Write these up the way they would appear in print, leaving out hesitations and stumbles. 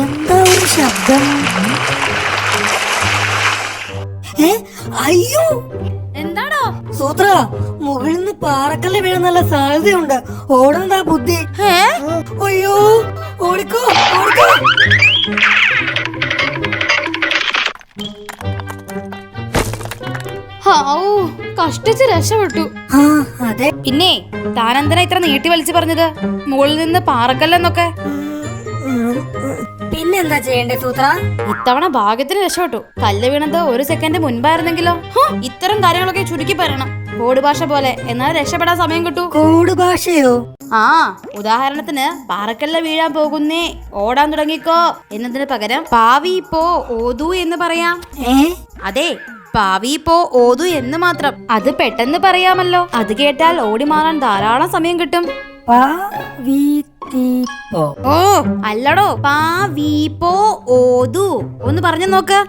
എന്താ ഒരു ശബ്ദം? അയ്യോ, എന്താണോ സൂത്ര, മുകളിൽ നിന്ന് പാറക്കല്ല് വീഴാൻ നല്ല സാധ്യതയുണ്ട്. ഓടുന്നതാ ബുദ്ധി. അയ്യോ, ഓടിക്കോ ഓടിക്കോ. കഷ്ടിച്ച് രക്ഷപ്പെട്ടു. അതെ. പിന്നെ താനെന്തിനാ ഇത്ര നീട്ടി വലിച്ചു പറഞ്ഞത് മുകളിൽ നിന്ന് പാറക്കല്ലെന്നൊക്കെ? പിന്നെന്താ ചെയ്യണ്ടേ സൂത്ര? ഇത്തവണ ഭാഗ്യത്തിന് രക്ഷപ്പെട്ടു. കല്ല് വീണത് ഒരു സെക്കൻഡ് മുൻപായിരുന്നെങ്കിലോ? ഇത്തരം കാര്യങ്ങളൊക്കെ ചുരുക്കി പറയണം, കോഡ് ഭാഷ പോലെ, എന്നാൽ രക്ഷപ്പെടാൻ സമയം കിട്ടൂ. കോഡ് ഭാഷയോ? ഉദാഹരണത്തിന് പാറക്കല്ല് വീഴാൻ പോകുന്നേ, ഓടാൻ തുടങ്ങിക്കോ എന്നതിന് പകരം പാവി പോ ഓതു എന്ന് പറയാം. അതെ, പാവി പോ ഓതു എന്ന് മാത്രം. അത് പെട്ടെന്ന് പറയാമല്ലോ. അത് കേട്ടാൽ ഓടി മാറാൻ ധാരാളം സമയം കിട്ടും. ഓ അല്ലടോ, പാവീപ്പോ ഓതു ഒന്ന് പറഞ്ഞു നോക്ക്.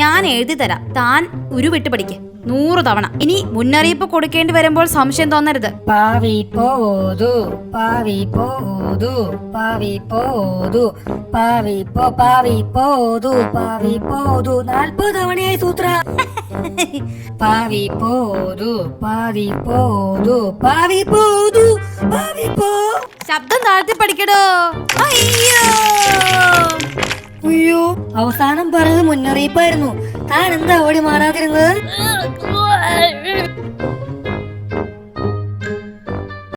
ഞാൻ എഴുതി തരാം, താൻ ഉരുവിട്ട് പഠിക്ക് 100 തവണ. ഇനി മുന്നറിയിപ്പ് കൊടുക്കേണ്ടി വരുമ്പോൾ സംശയം തോന്നരുത്. പാവിപ്പോ ഓതു, പാവിപ്പോ ഓതു, പാവിപ്പോ ഓതു, പാവിപ്പോ പാവിപ്പോ ഓതു, പാവിപ്പോ ഓതു. 40 തവണയായി സൂത്ര. പാവിപ്പോ ഓതു, പാവിപ്പോ ഓതു, പാവിപ്പോ ഓതു, പാവിപ്പോ. ശബ്ദം താഴ്ത്തി പഠിക്കടോ. അയ്യോ അയ്യോ, അവസാനം പറഞ്ഞത് മുന്നറിയിപ്പായിരുന്നു. താൻ എന്താ ഓടി മാറാതിരുന്നത്?